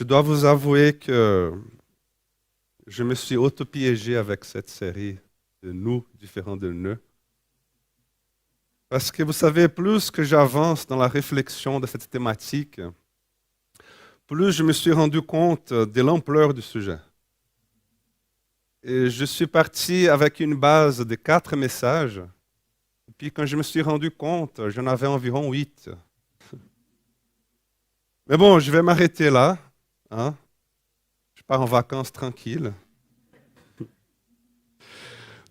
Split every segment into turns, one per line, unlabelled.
Je dois vous avouer que je me suis auto-piégé avec cette série de nous différents de nœuds. Parce que vous savez, plus que j'avance dans la réflexion de cette thématique, plus je me suis rendu compte de l'ampleur du sujet. Et je suis parti avec une base de 4 messages. Et puis quand je me suis rendu compte, j'en avais environ 8. Mais bon, je vais m'arrêter là. Hein? Je pars en vacances tranquille.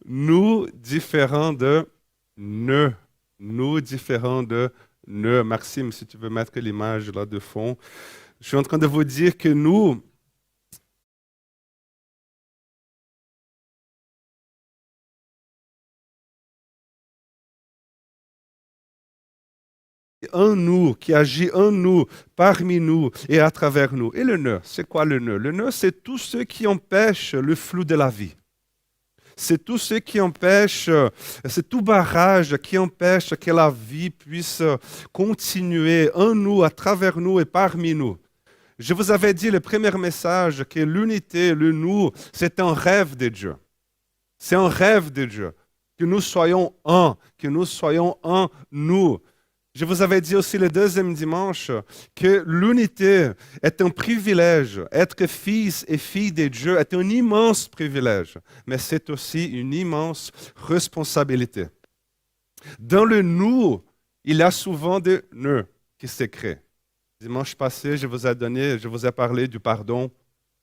Nous différents de nœuds. Nous différents de nœuds. Maxime, si tu veux mettre l'image là de fond. Je suis en train de vous dire que nous, en nous, qui agit en nous, parmi nous et à travers nous. Et le nœud, c'est quoi le nœud? Le nœud, c'est tout ce qui empêche le flou de la vie. C'est tout ce qui empêche, c'est tout barrage qui empêche que la vie puisse continuer en nous, à travers nous et parmi nous. Je vous avais dit le premier message que l'unité, le nous, c'est un rêve de Dieu. C'est un rêve de Dieu. Que nous soyons un, que nous soyons un nous. Je vous avais dit aussi le deuxième dimanche que l'unité est un privilège. Être fils et fille de Dieu est un immense privilège, mais c'est aussi une immense responsabilité. Dans le nous, il y a souvent des nœuds qui se créent. Dimanche passé, je vous ai parlé du pardon,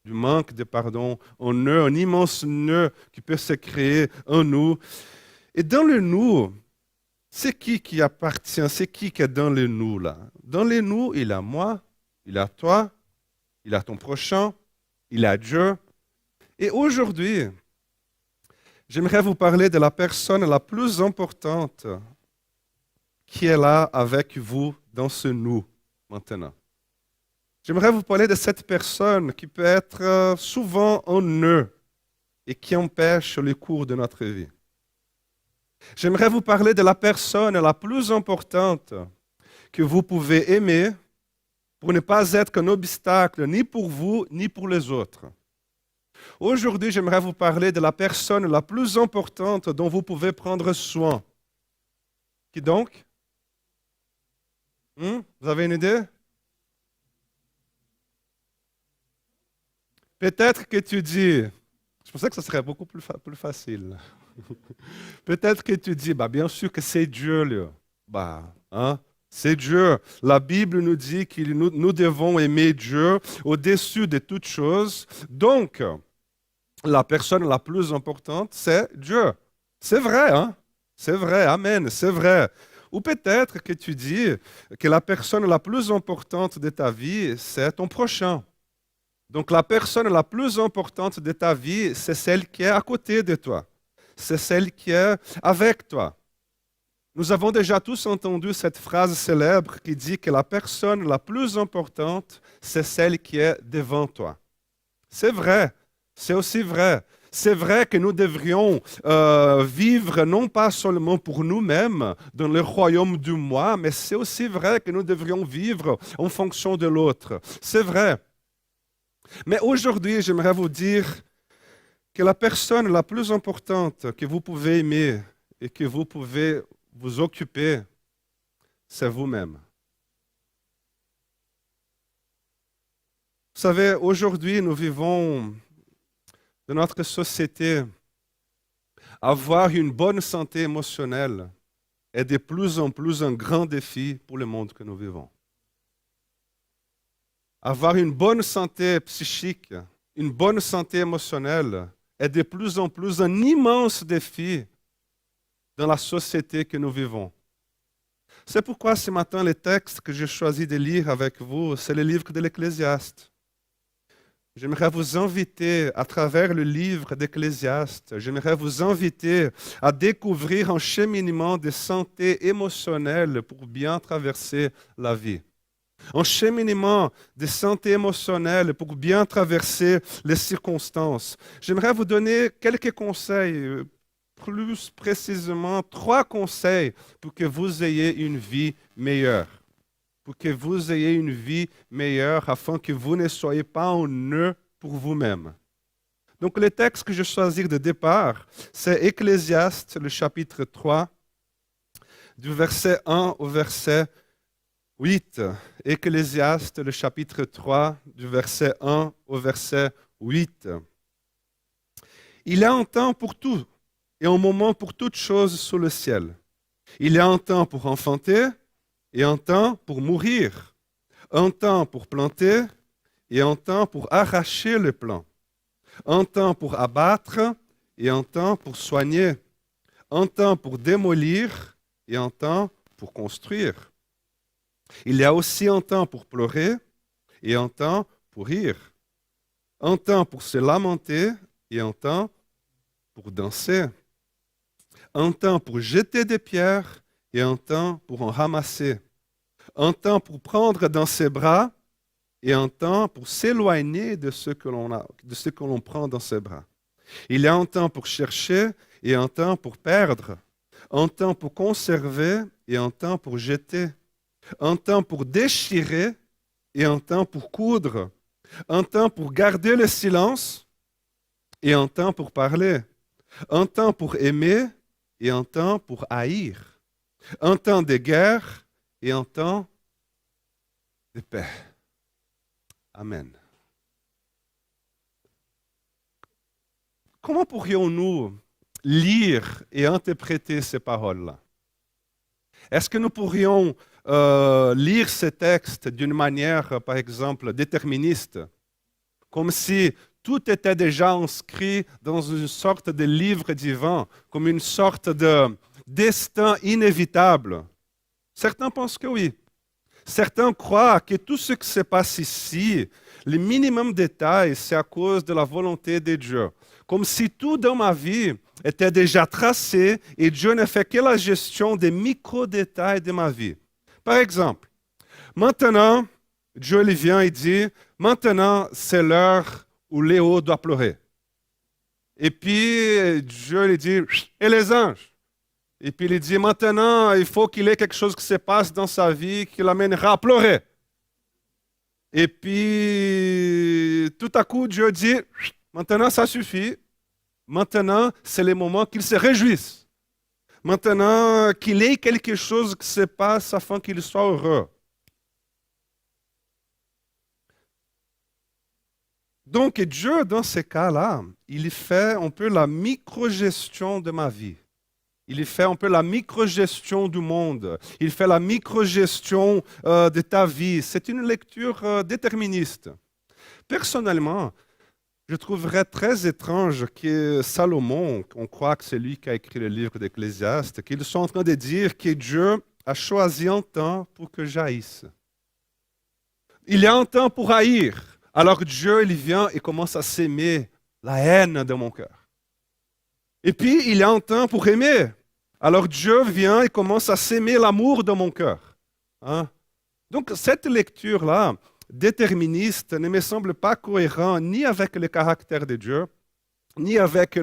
du manque de pardon, un nœud, un immense nœud qui peut se créer en nous. Et dans le nous, c'est qui appartient, c'est qui est dans le nous là? Dans le nous, il y a moi, il y a toi, il y a ton prochain, il y a Dieu. Et aujourd'hui, j'aimerais vous parler de la personne la plus importante qui est là avec vous dans ce nous maintenant. J'aimerais vous parler de cette personne qui peut être souvent un nœud et qui empêche le cours de notre vie. J'aimerais vous parler de la personne la plus importante que vous pouvez aimer pour ne pas être un obstacle ni pour vous ni pour les autres. Aujourd'hui, j'aimerais vous parler de la personne la plus importante dont vous pouvez prendre soin. Qui donc? Vous avez une idée? Peut-être que tu dis, je pensais que ce serait beaucoup plus facile. Peut-être que tu dis, bien sûr que c'est Dieu, là. C'est Dieu. La Bible nous dit que nous devons aimer Dieu au-dessus de toutes choses. Donc, la personne la plus importante, c'est Dieu. C'est vrai, hein? C'est vrai, amen, c'est vrai. Ou peut-être que tu dis que la personne la plus importante de ta vie, c'est ton prochain. Donc, la personne la plus importante de ta vie, c'est celle qui est à côté de toi. C'est celle qui est avec toi. Nous avons déjà tous entendu cette phrase célèbre qui dit que la personne la plus importante, c'est celle qui est devant toi. C'est vrai, c'est aussi vrai. C'est vrai que nous devrions vivre non pas seulement pour nous-mêmes dans le royaume du moi, mais c'est aussi vrai que nous devrions vivre en fonction de l'autre. C'est vrai. Mais aujourd'hui, j'aimerais vous dire que la personne la plus importante que vous pouvez aimer et que vous pouvez vous occuper, c'est vous-même. Vous savez, aujourd'hui, nous vivons dans notre société. Avoir une bonne santé émotionnelle est de plus en plus un grand défi pour le monde que nous vivons. Avoir une bonne santé psychique, une bonne santé émotionnelle est de plus en plus un immense défi dans la société que nous vivons. C'est pourquoi ce matin, le texte que j'ai choisi de lire avec vous, c'est le livre de l'Ecclésiaste. J'aimerais vous inviter, à travers le livre d'Ecclésiaste, j'aimerais vous inviter à découvrir un cheminement de santé émotionnelle pour bien traverser la vie. Un cheminement de santé émotionnelle pour bien traverser les circonstances. J'aimerais vous donner quelques conseils, plus précisément 3 conseils pour que vous ayez une vie meilleure. pour que vous ayez une vie meilleure, afin que vous ne soyez pas un nœud pour vous-même. Donc le texte que je choisis de départ, c'est Ecclésiaste, le chapitre 3, du verset 1 au verset 8. Ecclésiaste, le chapitre 3, du verset 1 au verset 8. Il y a un temps pour tout et un moment pour toutes choses sous le ciel. Il y a un temps pour enfanter et un temps pour mourir, un temps pour planter et un temps pour arracher le plant, un temps pour abattre et un temps pour soigner, un temps pour démolir et un temps pour construire. Il y a aussi un temps pour pleurer et un temps pour rire, un temps pour se lamenter et un temps pour danser, un temps pour jeter des pierres et un temps pour en ramasser, un temps pour prendre dans ses bras et un temps pour s'éloigner de ce que l'on prend dans ses bras. Il y a un temps pour chercher et un temps pour perdre, un temps pour conserver et un temps pour jeter, un temps pour déchirer et un temps pour coudre, un temps pour garder le silence et un temps pour parler, un temps pour aimer et un temps pour haïr, un temps de guerre et un temps de paix. Amen. Comment pourrions-nous lire et interpréter ces paroles-là? Est-ce que nous pourrions lire ces textes d'une manière, par exemple, déterministe, comme si tout était déjà inscrit dans une sorte de livre divin, comme une sorte de destin inévitable? Certains pensent que oui. Certains croient que tout ce qui se passe ici, le minimum détail, c'est à cause de la volonté de Dieu. Comme si tout dans ma vie était déjà tracé et Dieu ne fait que la gestion des micro-détails de ma vie. Par exemple, maintenant, Dieu lui vient et dit, maintenant c'est l'heure où Léo doit pleurer. Et puis Dieu lui dit, et les anges? Et puis il dit, maintenant il faut qu'il ait quelque chose qui se passe dans sa vie qui l'amènera à pleurer. Et puis tout à coup Dieu dit, maintenant ça suffit. Maintenant c'est le moment qu'il se réjouisse. Maintenant qu'il ait quelque chose qui se passe afin qu'il soit heureux. Donc Dieu, dans ces cas-là, il fait un peu la micro-gestion de ma vie. Il fait un peu la micro-gestion du monde. Il fait la micro-gestion de ta vie. C'est une lecture déterministe. Personnellement, je trouverais très étrange que Salomon, on croit que c'est lui qui a écrit le livre d'Ecclésiaste, qu'il soit en train de dire que Dieu a choisi un temps pour que j'haïsse. Il y a un temps pour haïr. Alors Dieu, il vient et commence à s'aimer la haine de mon cœur. Et puis, il y a un temps pour aimer. Alors Dieu vient et commence à s'aimer l'amour de mon cœur. Hein? Donc, cette lecture-là, déterministe, ne me semble pas cohérente ni avec le caractère de Dieu, ni avec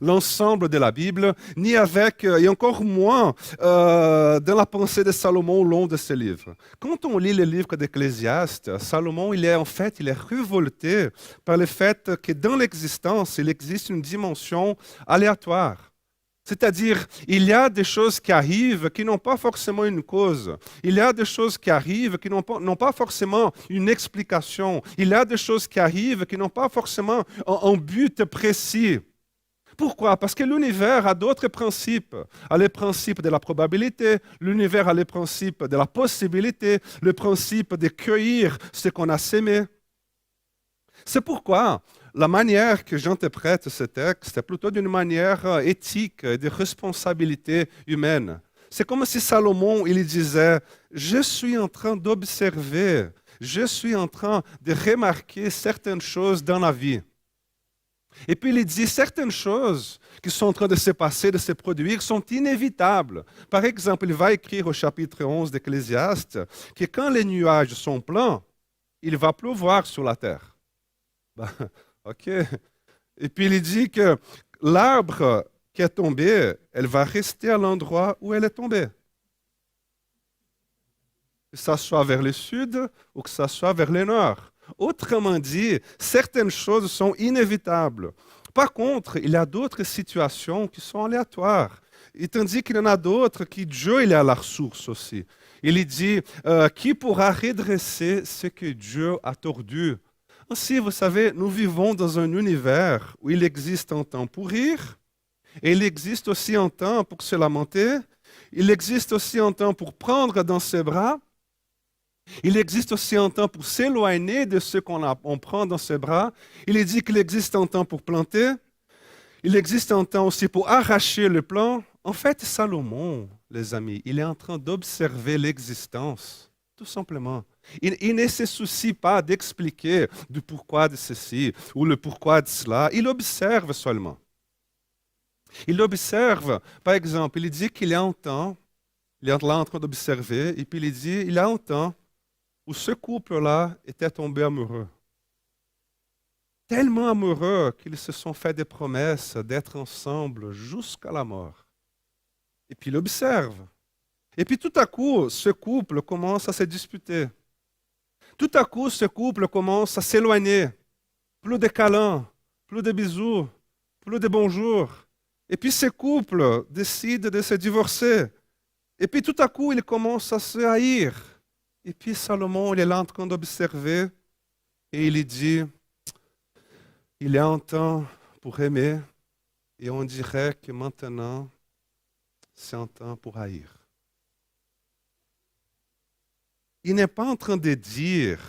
l'ensemble de la Bible, ni avec, et encore moins, dans la pensée de Salomon au long de ce livre. Quand on lit le livre d'Ecclésiaste, Salomon, il est révolté par le fait que dans l'existence, il existe une dimension aléatoire. C'est-à-dire, il y a des choses qui arrivent qui n'ont pas forcément une cause. Il y a des choses qui arrivent qui n'ont pas forcément une explication. Il y a des choses qui arrivent qui n'ont pas forcément un but précis. Pourquoi? Parce que l'univers a d'autres principes. A le principe de la probabilité, l'univers a le principe de la possibilité, le principe de cueillir ce qu'on a sémé. C'est pourquoi la manière que j'interprète ce texte est plutôt d'une manière éthique et de responsabilité humaine. C'est comme si Salomon, il disait, je suis en train d'observer, je suis en train de remarquer certaines choses dans la vie. Et puis il dit, certaines choses qui sont en train de se passer, de se produire, sont inévitables. Par exemple, il va écrire au chapitre 11 d'Ecclésiaste que quand les nuages sont pleins, il va pleuvoir sur la terre. OK. Et puis il dit que l'arbre qui est tombé, elle va rester à l'endroit où elle est tombée. que ça soit vers le sud ou que ça soit vers le nord. Autrement dit, certaines choses sont inévitables. Par contre, il y a d'autres situations qui sont aléatoires. Et tandis qu'il y en a d'autres qui Dieu il est à la ressource aussi. Il dit, qui pourra redresser ce que Dieu a tordu? Ainsi, vous savez, nous vivons dans un univers où il existe un temps pour rire, et il existe aussi un temps pour se lamenter, il existe aussi un temps pour prendre dans ses bras, il existe aussi un temps pour s'éloigner de ceux qu'on prend dans ses bras, il est dit qu'il existe un temps pour planter, il existe un temps aussi pour arracher le plant. En fait, Salomon, les amis, il est en train d'observer l'existence, tout simplement. Il ne se soucie pas d'expliquer du pourquoi de ceci ou le pourquoi de cela. Il observe seulement. Il observe, par exemple, il dit qu'il y a un temps, il est là en train d'observer, et puis il dit, il y a un temps où ce couple-là était tombé amoureux. Tellement amoureux qu'ils se sont fait des promesses d'être ensemble jusqu'à la mort. Et puis il observe. Et puis tout à coup, ce couple commence à se disputer. Tout à coup, ce couple commence à s'éloigner. Plus de câlins, plus de bisous, plus de bonjours. Et puis ce couple décide de se divorcer. Et puis tout à coup, il commence à se haïr. Et puis Salomon, il est là en train d'observer et il dit, il y a un temps pour aimer et on dirait que maintenant, c'est un temps pour haïr. Il n'est pas en train de dire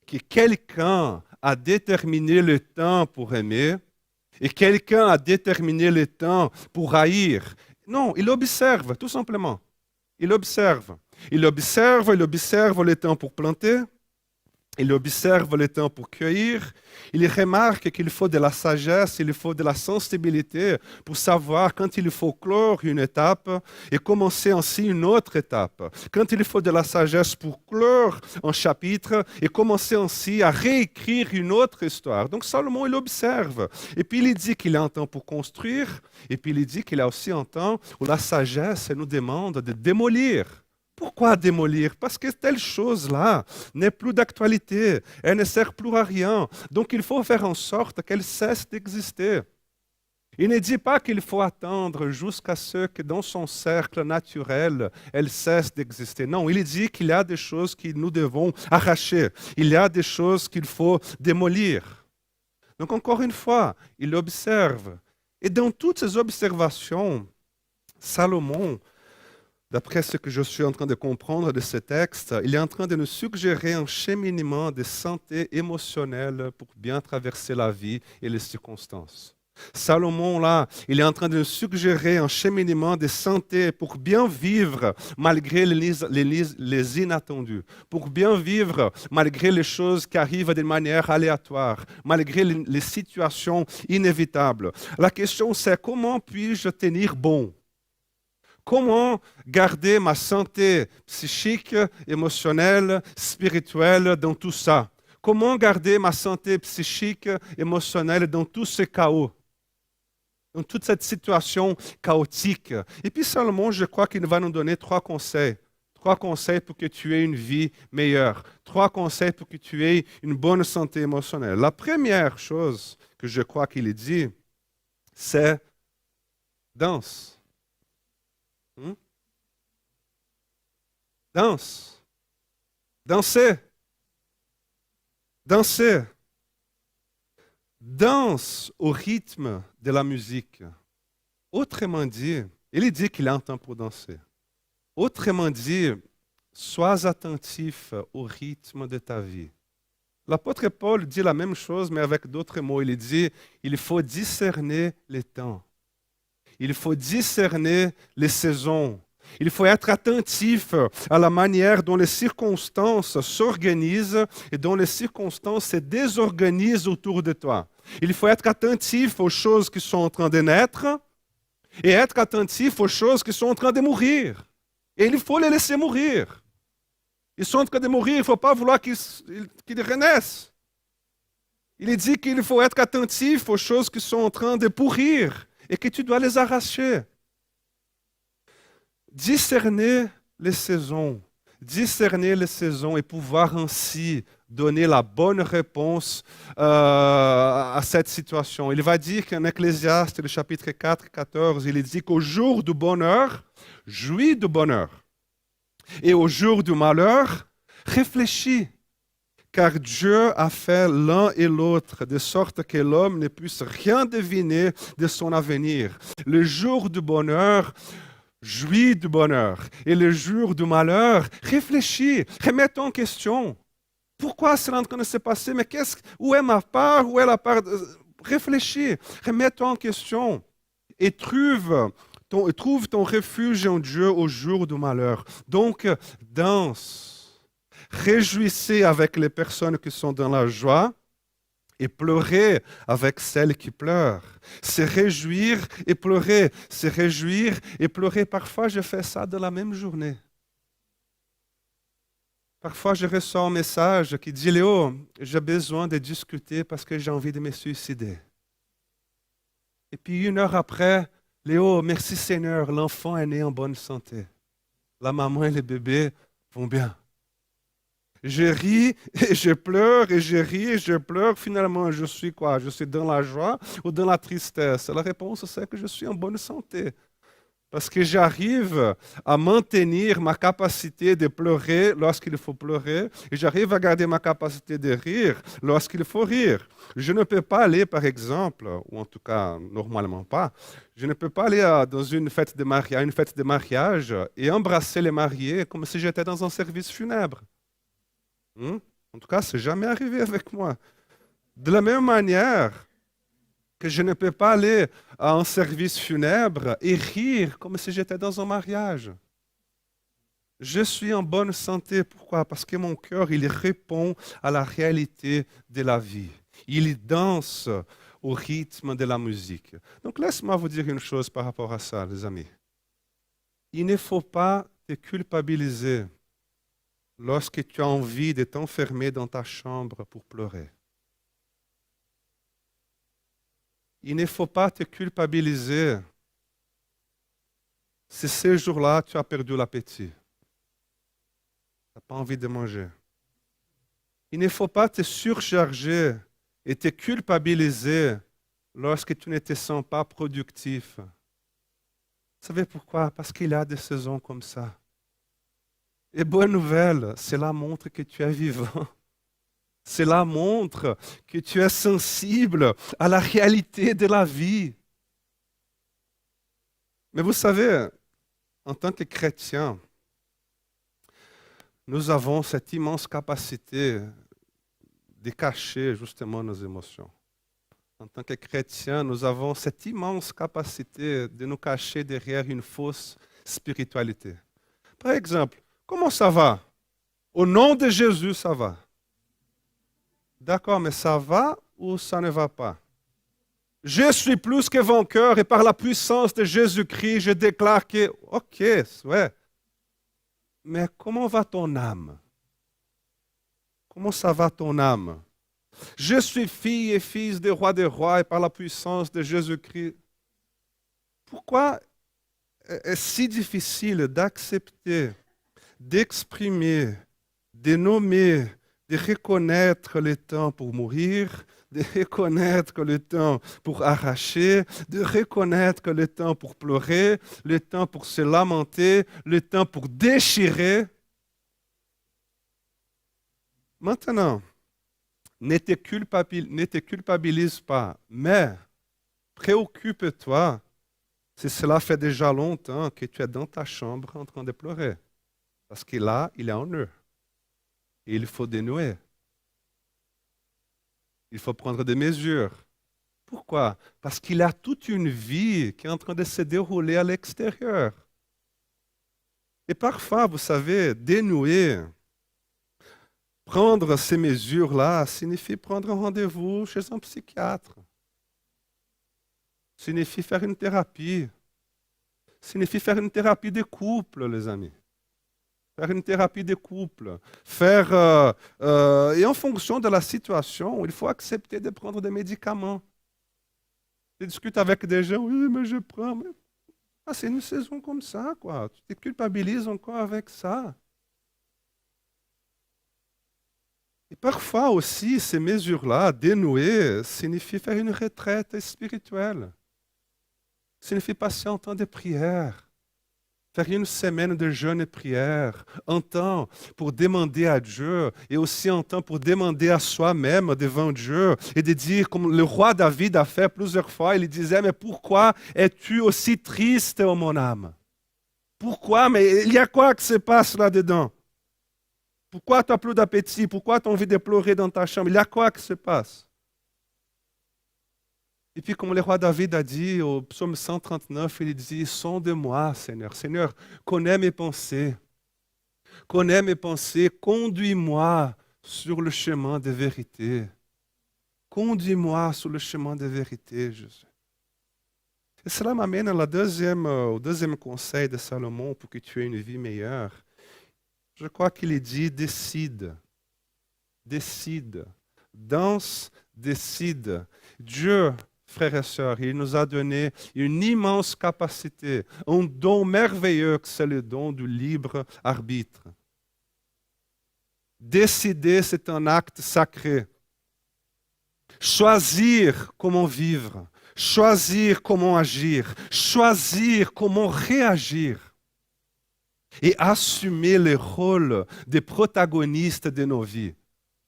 que quelqu'un a déterminé le temps pour aimer et quelqu'un a déterminé le temps pour haïr. Non, il observe, tout simplement. Il observe. Il observe le temps pour planter. Il observe le temps pour cueillir. Il remarque qu'il faut de la sagesse, il faut de la sensibilité pour savoir quand il faut clore une étape et commencer ainsi une autre étape. Quand il faut de la sagesse pour clore un chapitre et commencer ainsi à réécrire une autre histoire. Donc Salomon, il observe. Et puis il dit qu'il a un temps pour construire. Et puis il dit qu'il a aussi un temps où la sagesse nous demande de démolir. Pourquoi démolir? Parce que telle chose-là n'est plus d'actualité, elle ne sert plus à rien. Donc il faut faire en sorte qu'elle cesse d'exister. Il ne dit pas qu'il faut attendre jusqu'à ce que dans son cercle naturel, elle cesse d'exister. Non, il dit qu'il y a des choses que nous devons arracher. Il y a des choses qu'il faut démolir. Donc encore une fois, il observe. Et dans toutes ces observations, Salomon, d'après ce que je suis en train de comprendre de ce texte, il est en train de nous suggérer un cheminement de santé émotionnelle pour bien traverser la vie et les circonstances. Salomon, là, il est en train de nous suggérer un cheminement de santé pour bien vivre malgré les inattendus, pour bien vivre malgré les choses qui arrivent de manière aléatoire, malgré les situations inévitables. La question, c'est comment puis-je tenir bon? Comment garder ma santé psychique, émotionnelle, spirituelle dans tout ça? Comment garder ma santé psychique, émotionnelle dans tout ce chaos? Dans toute cette situation chaotique. Et puis Salomon, je crois qu'il va nous donner 3 conseils. 3 conseils pour que tu aies une vie meilleure. 3 conseils pour que tu aies une bonne santé émotionnelle. La première chose que je crois qu'il dit, c'est danse. Danse. Dansez. Dansez. Danse au rythme de la musique. Autrement dit, il dit qu'il a un temps pour danser. Autrement dit, sois attentif au rythme de ta vie. L'apôtre Paul dit la même chose, mais avec d'autres mots. Il dit, il faut discerner les temps. Il faut discerner les saisons. Il faut être attentif à la manière dont les circonstances s'organisent et dont les circonstances se désorganisent autour de toi. Il faut être attentif aux choses qui sont en train de naître et être attentif aux choses qui sont en train de mourir. Et il faut les laisser mourir. Ils sont en train de mourir, il ne faut pas vouloir qu'ils renaissent. Il dit qu'il faut être attentif aux choses qui sont en train de pourrir et que tu dois les arracher. Discerner les saisons, discerner les saisons et pouvoir ainsi donner la bonne réponse à cette situation. Il va dire qu'en Ecclésiaste, le chapitre 4, 14, il dit qu'au jour du bonheur, jouis du bonheur. Et au jour du malheur, réfléchis. Car Dieu a fait l'un et l'autre, de sorte que l'homme ne puisse rien deviner de son avenir. Le jour du bonheur, jouis du bonheur. Et le jour du malheur, réfléchis, remets-toi en question. Pourquoi cela est en train de se passer? Mais où est ma part? Où est la part? Réfléchis, remets-toi en question. Et trouve ton refuge en Dieu au jour du malheur. Donc, danse. Réjouissez avec les personnes qui sont dans la joie et pleurez avec celles qui pleurent. Se réjouir et pleurer, se réjouir et pleurer. Parfois, je fais ça dans la même journée. Parfois, je reçois un message qui dit « Léo, j'ai besoin de discuter parce que j'ai envie de me suicider. » Et puis, 1 heure après, « Léo, merci Seigneur, l'enfant est né en bonne santé. La maman et le bébé vont bien. » Je ris et je pleure et je ris et je pleure. Finalement, je suis quoi? Je suis dans la joie ou dans la tristesse? La réponse, c'est que je suis en bonne santé. Parce que j'arrive à maintenir ma capacité de pleurer lorsqu'il faut pleurer et j'arrive à garder ma capacité de rire lorsqu'il faut rire. Je ne peux pas aller, par exemple, ou en tout cas, normalement pas, je ne peux pas aller dans une fête de mariage et embrasser les mariés comme si j'étais dans un service funèbre. En tout cas, ce n'est jamais arrivé avec moi. De la même manière que je ne peux pas aller à un service funèbre et rire comme si j'étais dans un mariage. Je suis en bonne santé. Pourquoi? Parce que mon cœur, il répond à la réalité de la vie. Il danse au rythme de la musique. Donc, laisse-moi vous dire une chose par rapport à ça, les amis. Il ne faut pas te culpabiliser lorsque tu as envie de t'enfermer dans ta chambre pour pleurer. Il ne faut pas te culpabiliser si ce jour-là tu as perdu l'appétit. Tu n'as pas envie de manger. Il ne faut pas te surcharger et te culpabiliser lorsque tu ne te sens pas productif. Vous savez pourquoi? Parce qu'il y a des saisons comme ça. Et bonne nouvelle, cela montre que tu es vivant. Cela montre que tu es sensible à la réalité de la vie. Mais vous savez, en tant que chrétiens, nous avons cette immense capacité de cacher justement nos émotions. En tant que chrétiens, nous avons cette immense capacité de nous cacher derrière une fausse spiritualité. Par exemple, comment ça va? Au nom de Jésus, ça va. D'accord, mais ça va ou ça ne va pas? Je suis plus que vainqueur et par la puissance de Jésus-Christ, je déclare que, ok, ouais. Mais comment va ton âme? Comment ça va ton âme? Je suis fille et fils du roi des rois et par la puissance de Jésus-Christ. Pourquoi est-ce si difficile d'accepter, d'exprimer, de nommer, de reconnaître le temps pour mourir, de reconnaître le temps pour arracher, de reconnaître le temps pour pleurer, le temps pour se lamenter, le temps pour déchirer? Maintenant, ne te culpabilise pas, mais préoccupe-toi si cela fait déjà longtemps que tu es dans ta chambre en train de pleurer. Parce que là, il est en nœud. Et il faut dénouer. Il faut prendre des mesures. Pourquoi? Parce qu'il y a toute une vie qui est en train de se dérouler à l'extérieur. Et parfois, vous savez, dénouer, prendre ces mesures-là signifie prendre un rendez-vous chez un psychiatre. Signifie faire une thérapie. Signifie faire une thérapie de couple, les amis. Faire une thérapie de couple. Et en fonction de la situation, il faut accepter de prendre des médicaments. Je discute avec des gens, oui, mais je prends. C'est une saison comme ça, quoi. Tu te culpabilises encore avec ça. Parfois aussi, ces mesures-là, dénouées, signifient faire une retraite spirituelle. Signifie passer un temps de prière. Faire une semaine de jeûne et prière, un temps pour demander à Dieu et aussi un temps pour demander à soi-même devant Dieu et de dire, comme le roi David a fait plusieurs fois, il disait, mais pourquoi es-tu aussi triste, ô mon âme? Pourquoi? Mais il y a quoi qui se passe là-dedans? Pourquoi tu n'as plus d'appétit? Pourquoi tu as envie de pleurer dans ta chambre? Il y a quoi qui se passe? Et puis, comme le roi David a dit au psaume 139, il dit, sonde-moi, Seigneur. Seigneur, connais mes pensées. Connais mes pensées. Conduis-moi sur le chemin de vérité. Conduis-moi sur le chemin de vérité, Jésus. Et cela m'amène au deuxième conseil de Salomon pour que tu aies une vie meilleure. Je crois qu'il dit, décide. Décide. Danse, décide. Dieu, frères et sœurs, il nous a donné une immense capacité, un don merveilleux, c'est le don du libre arbitre. Décider, c'est un acte sacré. Choisir comment vivre, choisir comment agir, choisir comment réagir et assumer le rôle des protagonistes de nos vies.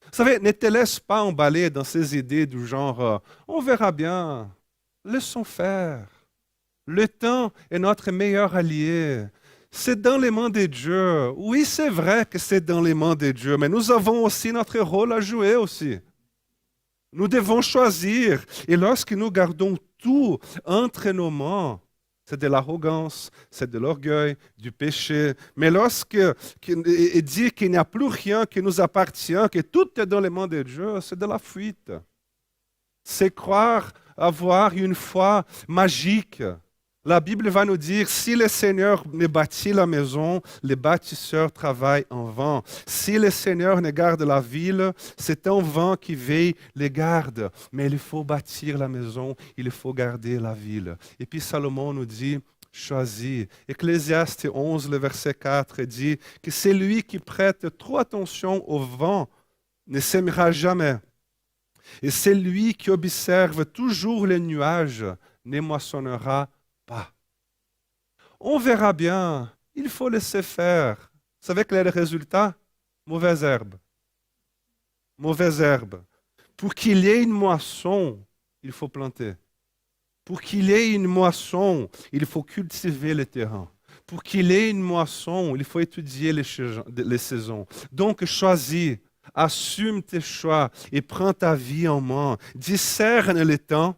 Vous savez, ne te laisse pas emballer dans ces idées du genre on verra bien, laissons faire. Le temps est notre meilleur allié. C'est dans les mains de Dieu. Oui, c'est vrai que c'est dans les mains de Dieu, mais nous avons aussi notre rôle à jouer aussi. Nous devons choisir. Et lorsque nous gardons tout entre nos mains, c'est de l'arrogance, c'est de l'orgueil, du péché. Mais et dire qu'il n'y a plus rien qui nous appartient, que tout est dans les mains de Dieu, c'est de la fuite. C'est croire avoir une foi magique. La Bible va nous dire, si le Seigneur ne bâtit la maison, les bâtisseurs travaillent en vain. Si le Seigneur ne garde la ville, c'est en vain qui veille les gardes. Mais il faut bâtir la maison, il faut garder la ville. Et puis Salomon nous dit, choisis. Ecclésiaste 11, le verset 4 dit que celui qui prête trop attention au vent ne s'aimera jamais. Et celui qui observe toujours les nuages ne moissonnera pas. On verra bien. Il faut laisser faire. Vous savez quel est le résultat? Mauvaise herbe. Mauvaise herbe. Pour qu'il y ait une moisson, il faut planter. Pour qu'il y ait une moisson, il faut cultiver le terrain. Pour qu'il y ait une moisson, il faut étudier les saisons. Donc, choisis, assume tes choix et prends ta vie en main. Discerne les temps.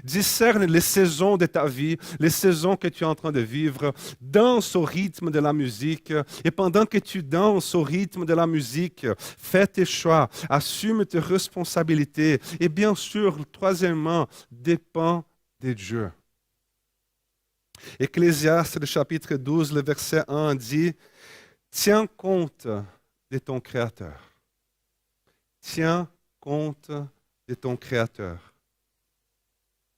Discerne les saisons de ta vie, les saisons que tu es en train de vivre. Danse au rythme de la musique. Et pendant que tu danses au rythme de la musique, fais tes choix, assume tes responsabilités. Et bien sûr, troisièmement, dépends de Dieu. Ecclésiaste, le chapitre 12, le verset 1 dit, « Tiens compte de ton Créateur. Tiens compte de ton Créateur.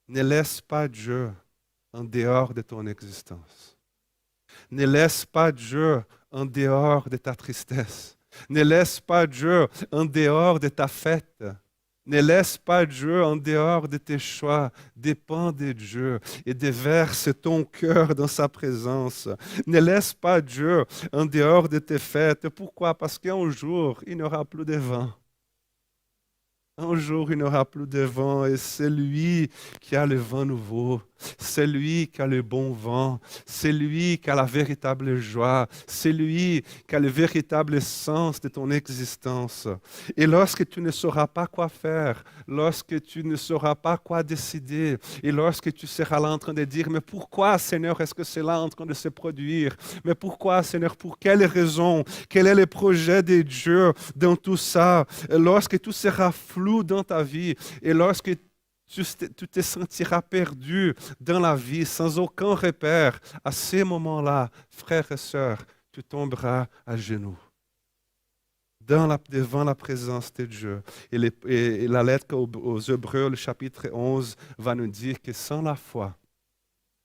Ne laisse pas Dieu en dehors de ton existence. Ne laisse pas Dieu en dehors de ta tristesse. Ne laisse pas Dieu en dehors de ta fête. Ne laisse pas Dieu en dehors de tes choix. Dépends de Dieu et déverse ton cœur dans sa présence. Ne laisse pas Dieu en dehors de tes fêtes. Pourquoi? Parce qu'un jour, il n'y aura plus de vent. Un jour, il n'y aura plus de vent et c'est lui qui a le vent nouveau. C'est lui qui a le bon vent. C'est lui qui a la véritable joie. C'est lui qui a le véritable sens de ton existence. Et lorsque tu ne sauras pas quoi faire, lorsque tu ne sauras pas quoi décider, et lorsque tu seras là en train de dire, mais pourquoi, Seigneur, est-ce que c'est là en train de se produire? Mais pourquoi, Seigneur, pour quelle raison? Quel est le projet de Dieu dans tout ça? Lorsque tout sera flou dans ta vie et lorsque tu te sentiras perdu dans la vie sans aucun repère, à ces moments-là, frères et sœurs, tu tomberas à genoux devant la présence de Dieu. Et la lettre aux Hébreux, le chapitre 11, va nous dire que sans la foi,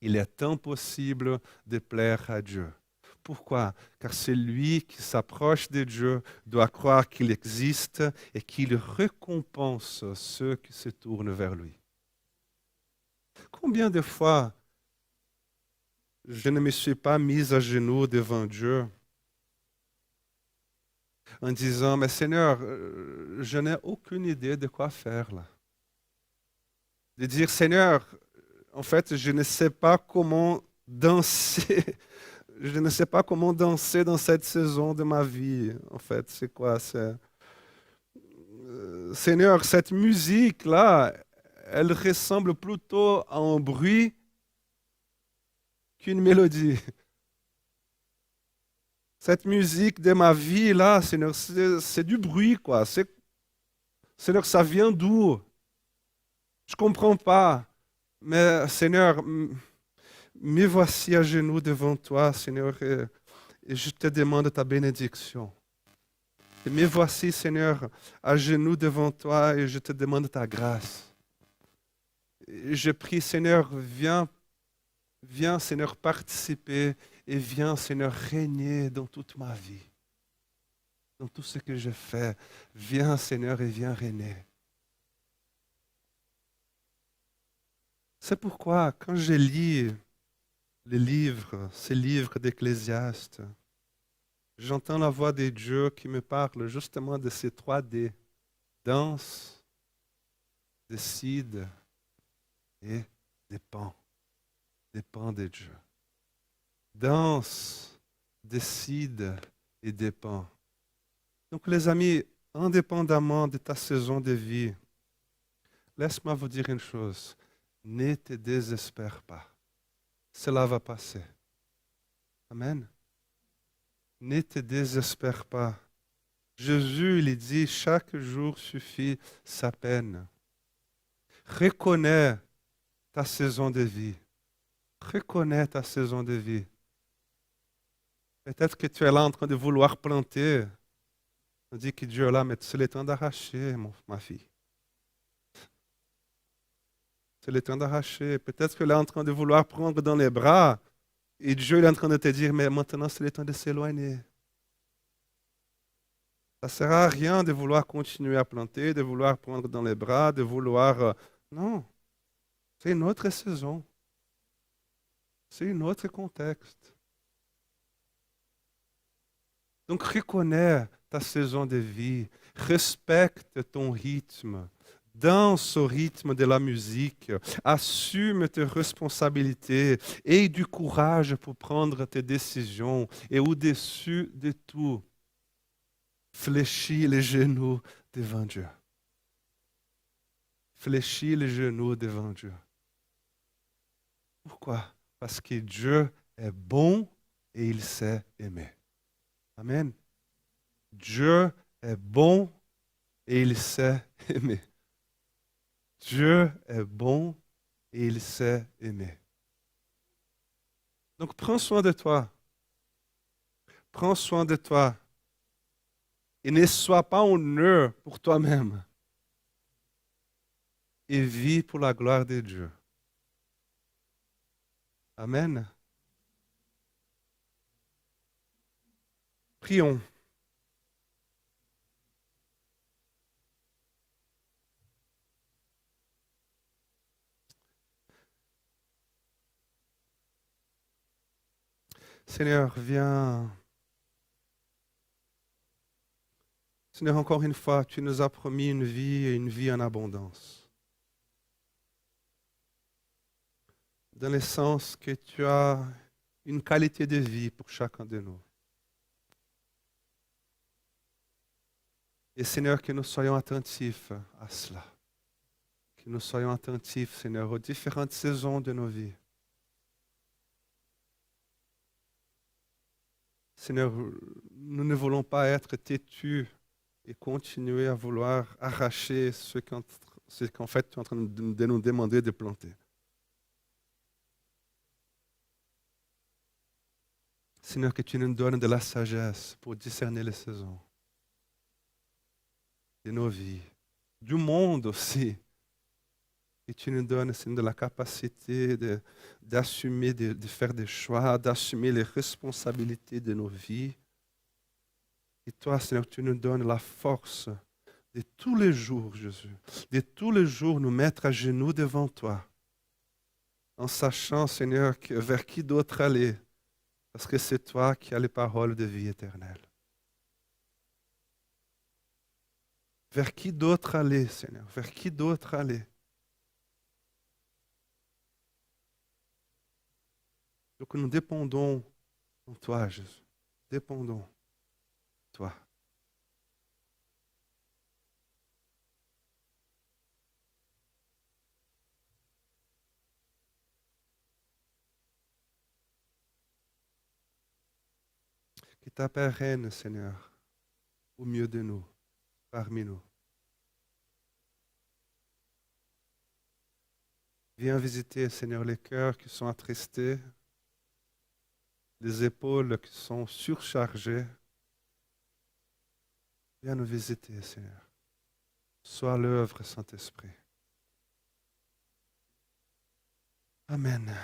il est impossible de plaire à Dieu. Pourquoi? Car celui qui s'approche de Dieu doit croire qu'il existe et qu'il récompense ceux qui se tournent vers lui. Combien de fois je ne me suis pas mis à genoux devant Dieu en disant, mais Seigneur, je n'ai aucune idée de quoi faire là. De dire, Seigneur, en fait, je ne sais pas comment danser. Je ne sais pas comment danser dans cette saison de ma vie. En fait, c'est quoi? Seigneur, cette musique-là, elle ressemble plutôt à un bruit qu'une mélodie. Cette musique de ma vie, là, Seigneur, c'est du bruit, quoi. Seigneur, ça vient d'où? Je ne comprends pas. Mais Seigneur, me voici à genoux devant toi, Seigneur, et je te demande ta bénédiction. Et me voici, Seigneur, à genoux devant toi et je te demande ta grâce. Et je prie, Seigneur, viens, Seigneur, participer et viens, Seigneur, régner dans toute ma vie, dans tout ce que je fais. Viens, Seigneur, et viens régner. C'est pourquoi, quand je lis les livres, ces livres d'Ecclésiaste, j'entends la voix de Dieu qui me parle justement de ces 3D, danse, décide et dépend de Dieu. Danse, décide et dépend. Donc les amis, indépendamment de ta saison de vie, laisse-moi vous dire une chose, ne te désespère pas. Cela va passer. Amen. Ne te désespère pas. Jésus, il dit, chaque jour suffit sa peine. Reconnais ta saison de vie. Reconnais ta saison de vie. Peut-être que tu es là en train de vouloir planter. On dit que Dieu est là, mais c'est le temps d'arracher, ma fille. C'est le temps d'arracher. Peut-être que tu es là en train de vouloir prendre dans les bras. Et Dieu est en train de te dire, mais maintenant c'est le temps de s'éloigner. Ça ne sert à rien de vouloir continuer à planter, de vouloir prendre dans les bras, de vouloir... non, c'est une autre saison. C'est un autre contexte. Donc reconnais ta saison de vie, respecte ton rythme, danse au rythme de la musique, assume tes responsabilités, aie du courage pour prendre tes décisions et au-dessus de tout, fléchis les genoux devant Dieu. Fléchis les genoux devant Dieu. Pourquoi? Parce que Dieu est bon et il sait aimer. Amen. Dieu est bon et il sait aimer. Dieu est bon et il sait aimer. Donc prends soin de toi. Prends soin de toi. Et ne sois pas un nœud pour toi-même. Et vis pour la gloire de Dieu. Amen. Prions. Seigneur, viens. Seigneur, encore une fois, tu nous as promis une vie et une vie en abondance. Dans le sens que tu as une qualité de vie pour chacun de nous. Et Seigneur, que nous soyons attentifs à cela. Que nous soyons attentifs, Seigneur, aux différentes saisons de nos vies. Seigneur, nous ne voulons pas être têtus et continuer à vouloir arracher ce qu'en fait tu es en train de nous demander de planter. Seigneur, que tu nous donnes de la sagesse pour discerner les saisons de nos vies, du monde aussi. Et tu nous donnes, Seigneur, de la capacité d'assumer, de faire des choix, d'assumer les responsabilités de nos vies. Et toi, Seigneur, tu nous donnes la force de tous les jours, Jésus, de tous les jours nous mettre à genoux devant toi, en sachant, Seigneur, vers qui d'autre aller, parce que c'est toi qui as les paroles de vie éternelle. Vers qui d'autre aller, Seigneur? Vers qui d'autre aller? Donc nous dépendons en toi, Jésus. Dépendons de toi. Que ta paix règne, Seigneur, au milieu de nous, parmi nous. Viens visiter, Seigneur, les cœurs qui sont attristés, les épaules qui sont surchargées. Viens nous visiter, Seigneur. Sois à l'œuvre, Saint-Esprit. Amen.